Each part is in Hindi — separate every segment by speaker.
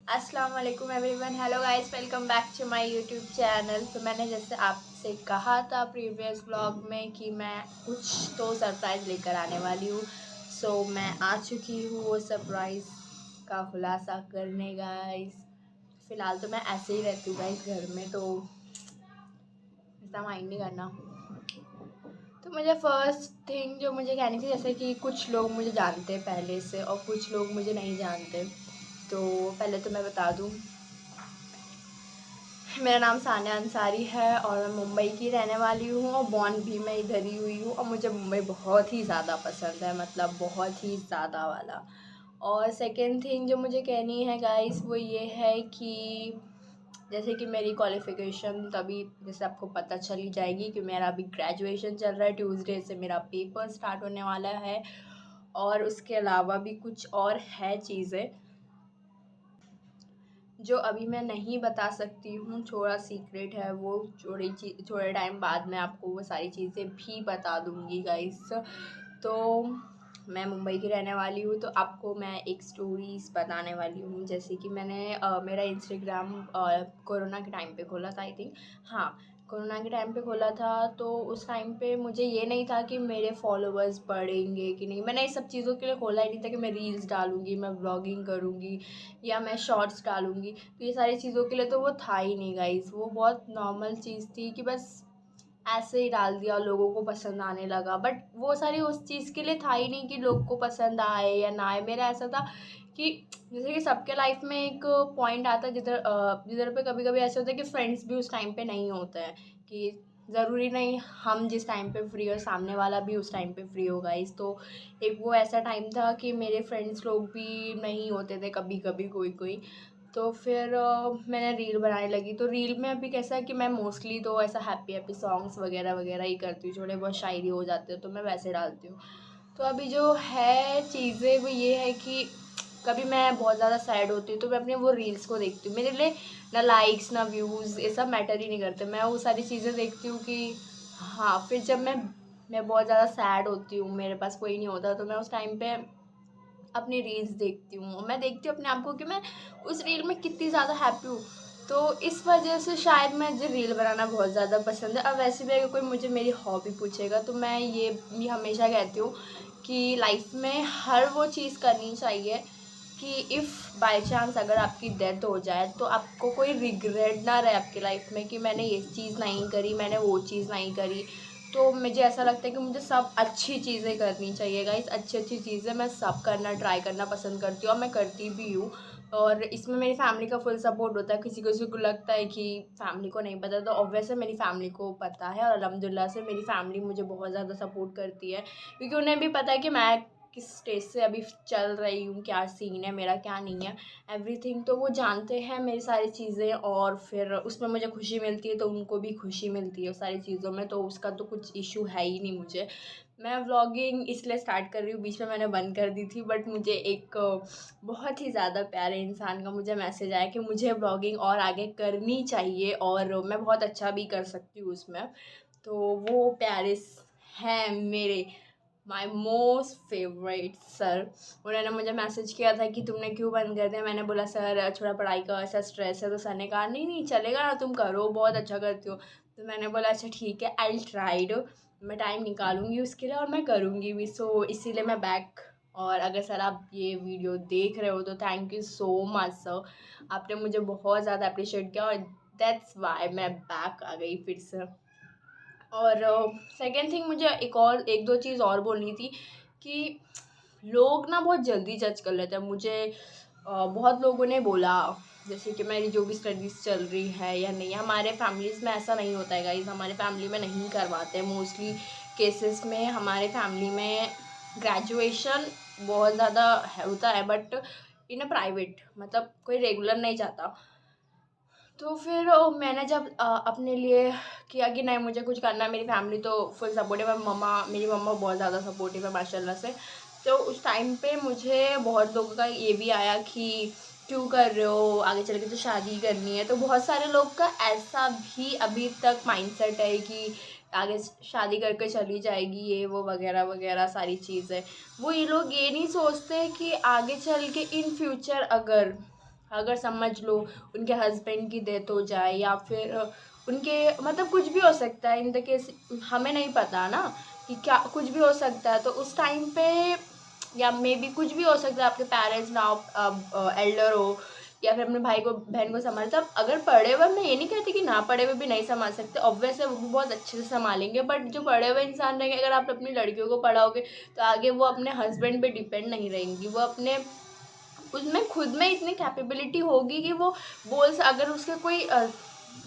Speaker 1: अस्सलाम वालेकुम everyone. Hello guys, welcome back to my YouTube channel. तो मैंने जैसे आपसे कहा था प्रीवियस व्लॉग में कि मैं कुछ तो सरप्राइज़ लेकर आने वाली हूँ। सो मैं आ चुकी हूँ वो सरप्राइज़ का खुलासा करने गाइस। फ़िलहाल तो मैं ऐसे ही रहती हूँ गाइस घर में, तो ऐसा माइंड नहीं करना। तो मुझे फ़र्स्ट थिंग जो मुझे कहनी थी, जैसे कि कुछ लोग मुझे जानते हैं पहले से और कुछ लोग मुझे नहीं जानते। तो पहले तो मैं बता दूँ, मेरा नाम सानिया अंसारी है और मैं मुंबई की रहने वाली हूँ और बॉर्न भी मैं इधर ही हुई हूँ। और मुझे मुंबई बहुत ही ज़्यादा पसंद है, मतलब बहुत ही ज़्यादा वाला। और सेकंड थिंग जो मुझे कहनी है गाइस, वो ये है कि जैसे कि मेरी क्वालिफ़िकेशन तभी जैसे आपको पता चल ही जाएगी कि मेरा अभी ग्रेजुएशन चल रहा है। ट्यूसडे से मेरा पेपर स्टार्ट होने वाला है और उसके अलावा भी कुछ और है चीज़ें जो अभी मैं नहीं बता सकती हूँ, थोड़ा सीक्रेट है वो। थोड़े टाइम बाद मैं आपको वो सारी चीज़ें भी बता दूँगी गाइस। तो मैं मुंबई की रहने वाली हूँ, तो आपको मैं एक स्टोरीज़ बताने वाली हूँ। जैसे कि मैंने मेरा इंस्टाग्राम कोरोना के टाइम पे खोला था, आई थिंक। हाँ, कोरोना के टाइम पे खोला था। तो उस टाइम पे मुझे ये नहीं था कि मेरे फॉलोअर्स बढ़ेंगे कि नहीं। मैंने इस सब चीज़ों के लिए खोला ही नहीं था कि मैं रील्स डालूँगी, मैं व्लॉगिंग करूँगी या मैं शॉर्ट्स डालूँगी। तो ये सारी चीज़ों के लिए तो वो था ही नहीं गाइस। वो बहुत नॉर्मल चीज़ थी कि बस ऐसे ही डाल दिया, लोगों को पसंद आने लगा। बट वो सारी उस चीज़ के लिए था ही नहीं कि लोग को पसंद आए या ना आए। मेरा ऐसा था कि जैसे कि सबके लाइफ में एक पॉइंट आता है जिधर पे कभी कभी ऐसे होता है कि फ्रेंड्स भी उस टाइम पे नहीं होते हैं, कि ज़रूरी नहीं हम जिस टाइम पे फ्री हो सामने वाला भी उस टाइम पे फ्री होगा। इस तो एक वो ऐसा टाइम था कि मेरे फ्रेंड्स लोग भी नहीं होते थे कभी कभी, कोई कोई। तो फिर मैंने रील बनाने लगी। तो रील में अभी कैसा है कि मैं मोस्टली तो ऐसा हैप्पी हैप्पी सॉन्ग्स वगैरह वगैरह ही करती हूँ। थोड़े बहुत शायरी हो जाते हो तो मैं वैसे डालती हूँ। तो अभी जो है चीज़ें वो ये है कि कभी मैं बहुत ज़्यादा सैड होती हूँ तो मैं अपने वो रील्स को देखती हूँ। मेरे लिए ना लाइक्स ना व्यूज़ ये सब मैटर ही नहीं करते। मैं वो सारी चीज़ें देखती हूँ कि हाँ, फिर जब मैं बहुत ज़्यादा सैड होती हूँ, मेरे पास कोई नहीं होता, तो मैं उस टाइम पे अपनी रील्स देखती हूँ। मैं देखती हूँ अपने आप को कि मैं उस रील में कितनी ज़्यादा हैप्पी हूँ। तो इस वजह से शायद मुझे रील बनाना बहुत ज़्यादा पसंद है। अब वैसे भी अगर कोई मुझे मेरी हॉबी पूछेगा तो मैं ये भी हमेशा कहती हूँ कि लाइफ में हर वो चीज़ करनी चाहिए कि इफ़ बाय चांस अगर आपकी डेथ हो जाए तो आपको कोई रिग्रेट ना रहे आपकी लाइफ में कि मैंने ये चीज़ नहीं करी, मैंने वो चीज़ नहीं करी। तो मुझे ऐसा लगता है कि मुझे सब अच्छी चीज़ें करनी चाहिए गाइस। अच्छी अच्छी चीज़ें मैं सब करना ट्राई करना पसंद करती हूँ और मैं करती भी हूँ। और इसमें मेरी फैमिली का फुल सपोर्ट होता है। किसी को लगता है कि फैमिली को नहीं पता, तो ऑब्वियस है मेरी फैमिली को पता है। और अल्हम्दुलिल्लाह से मेरी फैमिली मुझे बहुत ज़्यादा सपोर्ट करती है, क्योंकि उन्हें भी पता है कि मैं किस स्टेज से अभी चल रही हूँ, क्या सीन है मेरा, क्या नहीं है, एवरीथिंग। तो वो जानते हैं मेरी सारी चीज़ें और फिर उसमें मुझे खुशी मिलती है तो उनको भी खुशी मिलती है उस सारी चीज़ों में। तो उसका तो कुछ इशू है ही नहीं मुझे। मैं व्लॉगिंग इसलिए स्टार्ट कर रही हूँ, बीच में मैंने बंद कर दी थी, बट मुझे एक बहुत ही ज़्यादा प्यारे इंसान का मुझे मैसेज आया कि मुझे व्लॉगिंग और आगे करनी चाहिए और मैं बहुत अच्छा भी कर सकती हूँ उसमें। तो वो प्यारे हैं मेरे माय मोस्ट फेवरेट सर। उन्होंने मुझे मैसेज किया था कि तुमने क्यों बंद कर दिया। मैंने बोला सर थोड़ा पढ़ाई का ऐसा स्ट्रेस है। तो सर ने कहा नहीं नहीं चलेगा ना, तुम करो, बहुत अच्छा करती हो। तो मैंने बोला अच्छा ठीक है, आई ट्राइड, मैं टाइम निकालूंगी उसके लिए और मैं करूँगी भी। सो इसीलिए मैं बैक। और अगर सर आप ये वीडियो देख रहे हो तो thank you so much sir, आपने मुझे बहुत ज़्यादा अप्रिशिएट किया और दैट्स वाई मैं बैक आ गई फिर से। और सेकंड थिंग मुझे एक दो चीज़ और बोलनी थी कि लोग ना बहुत जल्दी जज कर लेते हैं मुझे। बहुत लोगों ने बोला जैसे कि मेरी जो भी स्टडीज़ चल रही है या नहीं, हमारे फैमिलीज़ में ऐसा नहीं होता है गाइस। हमारे फैमिली में नहीं करवाते मोस्टली केसेस में। हमारे फैमिली में ग्रेजुएशन बहुत ज़्यादा होता है बट इन अ प्राइवेट, मतलब कोई रेगुलर नहीं जाता। तो फिर मैंने जब अपने लिए किया कि नहीं मुझे कुछ करना है, मेरी फैमिली तो फुल सपोर्टिव है। मेरी मम्मा बहुत ज़्यादा सपोर्टिव है माशाल्लाह से। तो उस टाइम पे मुझे बहुत लोगों का ये भी आया कि क्यों कर रहे हो, आगे चल के तो शादी करनी है। तो बहुत सारे लोग का ऐसा भी अभी तक माइंडसेट है कि आगे शादी करके चली जाएगी, ये वो वगैरह वगैरह सारी चीज़ें। वो ये लोग ये नहीं सोचते कि आगे चल के इन फ्यूचर अगर अगर समझ लो उनके हस्बैंड की डेथ हो जाए या फिर उनके मतलब कुछ भी हो सकता है इन द केस, हमें नहीं पता ना कि क्या कुछ भी हो सकता है, तो उस टाइम पे या मे बी कुछ भी हो सकता है, आपके पेरेंट्स ना एल्डर हो या फिर अपने भाई को बहन को संभालते। अब अगर पढ़े हुए, मैं ये नहीं कहती कि ना पढ़े हुए भी नहीं संभाल सकते, ऑब्वियस है वो भी बहुत अच्छे से संभालेंगे, बट जो पढ़े हुए इंसान रहेंगे, अगर आप अपनी लड़कियों को पढ़ाओगे तो आगे वो अपने हस्बैंड पे डिपेंड नहीं रहेंगी, वो अपने उसमें खुद में इतनी कैपेबिलिटी होगी कि वो अगर उसके कोई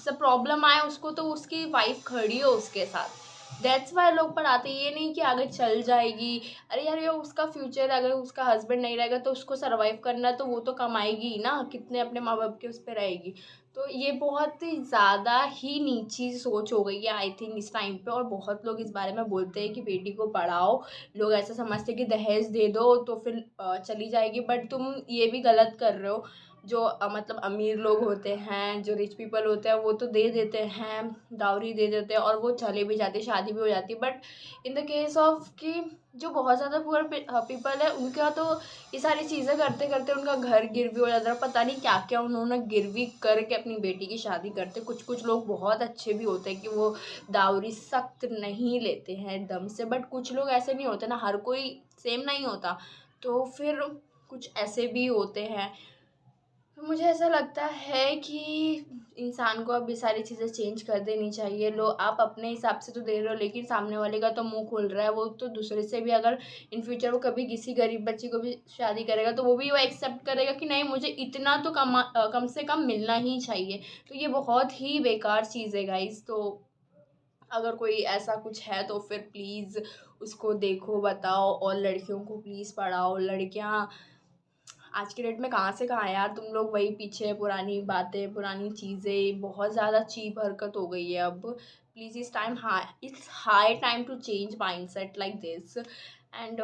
Speaker 1: सब प्रॉब्लम आए उसको, तो उसकी वाइफ खड़ी हो उसके साथ। दैट्स वाई लोग पढ़ाते हैं, ये नहीं कि आगे चल जाएगी। अरे यार, ये उसका फ्यूचर, अगर उसका हस्बैंड नहीं रहेगा तो उसको सरवाइव करना, तो वो तो कमाएगी ही ना, कितने अपने माँ बाप के उस पर रहेगी। तो ये बहुत ही ज़्यादा ही नीची सोच हो गई है आई थिंक इस टाइम पे, और बहुत लोग इस बारे में बोलते हैं कि बेटी को पढ़ाओ। लोग ऐसा समझते हैं कि दहेज दे दो तो फिर चली जाएगी, बट तुम ये भी गलत कर रहे हो। जो मतलब अमीर लोग होते हैं, जो रिच पीपल होते हैं, वो तो दे देते हैं, डाउरी दे देते हैं और वो चले भी जाते, शादी भी हो जाती है। But in the case of कि जो बहुत ज़्यादा पुअर पीपल है, उनका तो ये सारी चीज़ें करते करते उनका घर गिरवी हो जाता है, पता नहीं क्या क्या उन्होंने गिरवी करके अपनी बेटी की शादी करते। कुछ कुछ लोग बहुत अच्छे भी होते हैं कि वो दावरी सख्त नहीं लेते हैं एकदम से, बट कुछ लोग ऐसे नहीं होते ना, हर कोई सेम नहीं होता, तो फिर कुछ ऐसे भी होते हैं। तो मुझे ऐसा लगता है कि इंसान को अब ये सारी चीज़ें चेंज कर देनी चाहिए। लो, आप अपने हिसाब से तो दे रहे हो, लेकिन सामने वाले का तो मुंह खुल रहा है, वो तो दूसरे से भी अगर इन फ्यूचर वो कभी किसी गरीब बच्ची को भी शादी करेगा, तो वो भी वो एक्सेप्ट करेगा कि नहीं, मुझे इतना तो कम से कम मिलना ही चाहिए। तो ये बहुत ही बेकार चीज़ है गाइस। तो अगर कोई ऐसा कुछ है तो फिर प्लीज़ उसको देखो, बताओ, और लड़कियों को प्लीज़ पढ़ाओ। लड़कियां आज के डेट में कहाँ से कहाँ है यार, तुम लोग वही पीछे, पुरानी बातें, पुरानी चीज़ें, बहुत ज़्यादा चीप हरकत हो गई है अब। Please it's high time to change mindset like this. And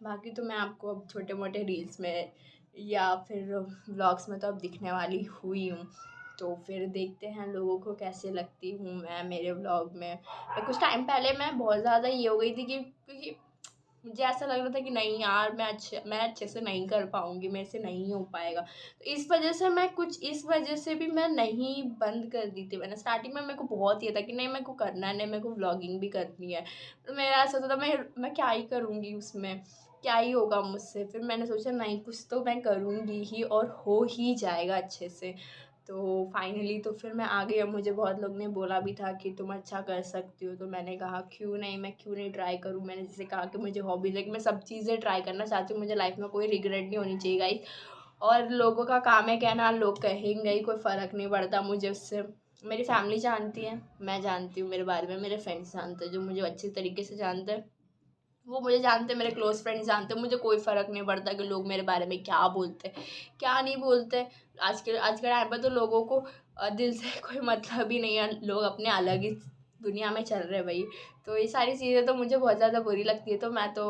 Speaker 1: बाकी तो मैं आपको अब छोटे मोटे रील्स में या फिर व्लॉग्स में तो अब दिखने वाली हुई हूँ, तो फिर देखते हैं लोगों को कैसे लगती हूँ मैं मेरे व्लॉग में। कुछ टाइम पहले मैं बहुत ज़्यादा ये हो गई थी कि क्योंकि मुझे ऐसा लग रहा था कि नहीं यार, मैं अच्छे से नहीं कर पाऊँगी, मेरे से नहीं हो पाएगा। तो इस वजह से भी मैं नहीं बंद कर दी थी मैंने। स्टार्टिंग में मेरे को बहुत ये था कि नहीं, मेरे को करना है, नहीं मेरे को व्लॉगिंग भी करनी है। तो मेरा ऐसा होता था, मैं क्या ही करूँगी उसमें, क्या ही होगा मुझसे। फिर मैंने सोचा नहीं, कुछ तो मैं करूँगी ही और हो ही जाएगा अच्छे से। तो फाइनली तो फिर मैं आ गई। अब मुझे बहुत लोग ने बोला भी था कि तुम अच्छा कर सकती हो, तो मैंने कहा क्यों नहीं ट्राई करूँ। मैंने जैसे कहा कि मुझे हॉबीज़ है कि मैं सब चीज़ें ट्राई करना चाहती हूँ, मुझे लाइफ में कोई रिग्रेट नहीं होनी चाहिए गाइस। और लोगों का काम है कहना, लोग कहेंगे ही, कोई फ़र्क नहीं पड़ता मुझे उससे। मेरी फैमिली जानती है, मैं जानती हूँ मेरे बारे में, मेरे फ्रेंड्स जानते हैं जो मुझे अच्छी तरीके से जानते हैं, वो मुझे जानते हैं, मेरे क्लोज़ फ्रेंड्स जानते हैं। मुझे कोई फ़र्क नहीं पड़ता कि लोग मेरे बारे में क्या बोलते हैं, क्या नहीं बोलते। आज के टाइम पर तो लोगों को दिल से कोई मतलब ही नहीं है, लोग अपने अलग ही दुनिया में चल रहे हैं भाई। तो ये सारी चीज़ें तो मुझे बहुत ज़्यादा बुरी लगती है, तो मैं तो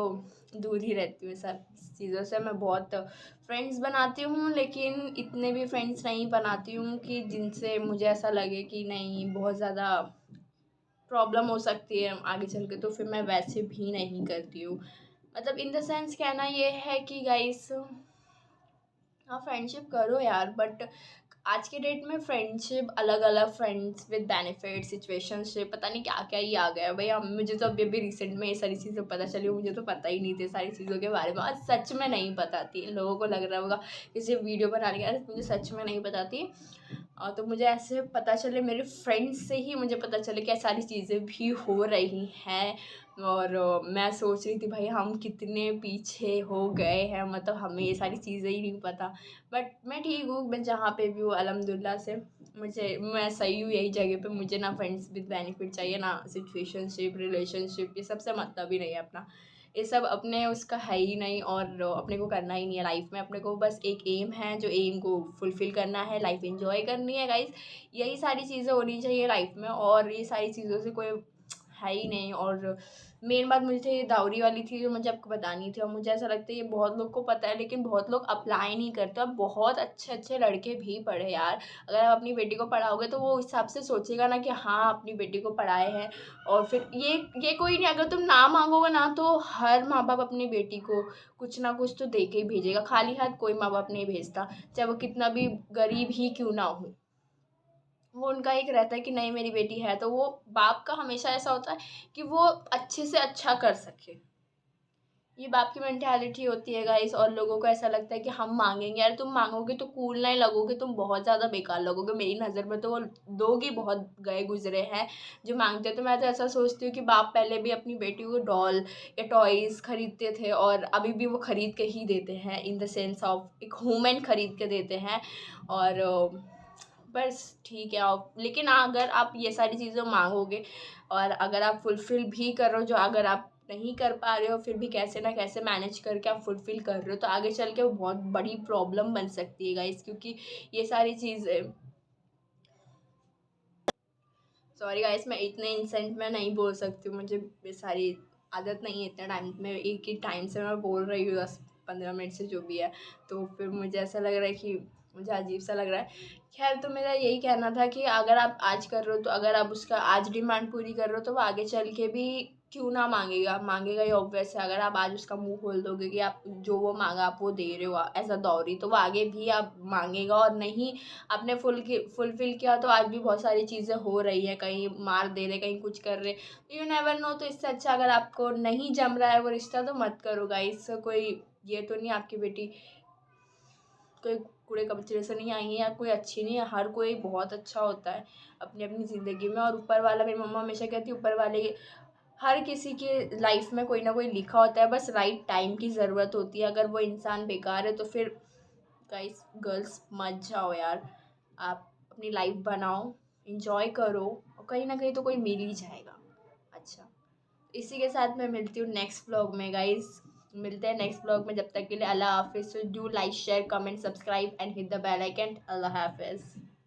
Speaker 1: दूर ही रहती हूँ सब चीज़ों से। मैं बहुत फ्रेंड्स बनाती हूँ, लेकिन इतने भी फ्रेंड्स नहीं बनाती हूँ कि जिनसे मुझे ऐसा लगे कि नहीं, बहुत ज़्यादा प्रॉब्लम हो सकती है आगे चल के, तो फिर मैं वैसे भी नहीं करती हूँ। मतलब इन द सेंस कहना ये है कि गाइस, हाँ फ्रेंडशिप करो यार, बट आज के डेट में फ्रेंडशिप अलग अलग, फ्रेंड्स विद बेनिफिट, सिचुएशनशिप, पता नहीं क्या क्या ही आ गया है भाई। हम मुझे तो अभी अभी रिसेंट में ये सारी चीज़ें पता चली, मुझे तो पता ही नहीं थी सारी चीज़ों के बारे में, और सच में नहीं पता थी। इन लोगों को लग रहा होगा किसी वीडियो बनाने के, अरे मुझे सच में नहीं पता थी। तो मुझे ऐसे पता चले, मेरे फ्रेंड्स से ही मुझे पता चले कि सारी चीज़ें भी हो रही हैं। और मैं सोच रही थी भाई हम कितने पीछे हो गए हैं, मतलब हमें ये सारी चीज़ें ही नहीं पता। बट मैं ठीक हूँ, मैं जहाँ पे भी हूँ अल्हम्दुलिल्लाह से, मैं सही हूँ यही जगह पे। मुझे ना फ्रेंड्स विद बेनिफिट चाहिए, ना सिचुएशनशिप, रिलेशनशिप, ये सबसे मतलब ही नहीं है अपना। ये सब अपने उसका है ही नहीं, और अपने को करना ही नहीं है लाइफ में। अपने को बस एक एम है, जो एम को फुलफ़िल करना है, लाइफ एंजॉय करनी है गाइस। यही सारी चीज़ें होनी चाहिए लाइफ में, और ये सारी चीज़ों से कोई है ही नहीं। और मेन बात मुझे ये दावरी वाली थी जो मुझे आपको बतानी थी, और मुझे ऐसा लगता है ये बहुत लोग को पता है लेकिन बहुत लोग अप्लाई नहीं करते। और बहुत अच्छे अच्छे लड़के भी पढ़े यार, अगर आप अपनी बेटी को पढ़ाओगे तो वो उस हिसाब से सोचेगा ना कि हाँ अपनी बेटी को पढ़ाए हैं। और फिर ये कोई नहीं, अगर तुम ना मांगोगे ना तो हर माँ बाप अपनी बेटी को कुछ ना कुछ तो दे के ही भेजेगा, खाली हाथ कोई माँ बाप नहीं भेजता, चाहे वो कितना भी गरीब ही क्यों ना हो। वो उनका एक रहता है कि नहीं मेरी बेटी है, तो वो बाप का हमेशा ऐसा होता है कि वो अच्छे से अच्छा कर सके। ये बाप की मेंटालिटी होती है गाइस, और लोगों को ऐसा लगता है कि हम मांगेंगे, यार तुम मांगोगे तो कूल नहीं लगोगे, तुम बहुत ज़्यादा बेकार लगोगे। मेरी नज़र में तो वो लोग ही बहुत गए गुजरे हैं जो मांगते हैं। तो मैं तो ऐसा सोचती हूँ कि बाप पहले भी अपनी बेटी को डॉल या टॉयज़ खरीदते थे, और अभी भी वो खरीद के ही देते हैं, इन द सेंस ऑफ एक वूमेन खरीद के देते हैं। और बस ठीक है। आप लेकिन अगर आप ये सारी चीज़ें मांगोगे और अगर आप फुलफ़िल भी कर रहे हो, जो अगर आप नहीं कर पा रहे हो फिर भी कैसे ना कैसे मैनेज करके आप फुलफ़िल कर रहे हो, तो आगे चल के वो बहुत बड़ी प्रॉब्लम बन सकती है गाइस, क्योंकि ये सारी चीज़ें, सॉरी गाइस मैं इतने इंसेंट में नहीं बोल सकती हूँ, मुझे ये सारी आदत नहीं है इतने टाइम में एक ही टाइम से मैं बोल रही हूँ 10-15 मिनट से जो भी है। तो फिर मुझे ऐसा लग रहा है कि मुझे अजीब सा लग रहा है। खैर तो मेरा यही कहना था कि अगर आप आज कर रहे हो तो अगर आप उसका आज डिमांड पूरी कर रहे हो तो वो आगे चल के भी क्यों ना मांगेगा, मांगेगा ही ऑब्वियस है। अगर आप आज उसका मुंह खोल दोगे कि आप जो वो मांगा आप वो दे रहे हो एज अ दौरी, तो वो आगे भी आप मांगेगा। और नहीं आपने फुलफिल किया तो आज भी बहुत सारी चीज़ें हो रही है, कहीं मार दे रहे कहीं कुछ कर रहे, यू नेवर नो। तो इससे अच्छा अगर आपको नहीं जम रहा है वो रिश्ता तो मत करो गाइस। कोई ये तो नहीं आपकी बेटी कोई कूड़े कचरे से नहीं आई है या कोई अच्छी नहीं है, हर कोई बहुत अच्छा होता है अपनी अपनी ज़िंदगी में। और ऊपर वाला, मेरी मम्मा हमेशा कहती है ऊपर वाले हर किसी के लाइफ में कोई ना कोई लिखा होता है, बस राइट टाइम की ज़रूरत होती है। अगर वो इंसान बेकार है तो फिर गाइस गर्ल्स मत जाओ यार, आप अपनी लाइफ बनाओ, इंजॉय करो, और कहीं ना कहीं तो कोई मिल ही जाएगा। अच्छा, इसी के साथ मैं मिलती हूँ नेक्स्ट व्लॉग में गाइस, मिलते हैं नेक्स्ट व्लॉग में। जब तक के लिए अल्लाह हाफिज़। Do like share comment subscribe and hit the bell icon. अल्लाह हाफिज़।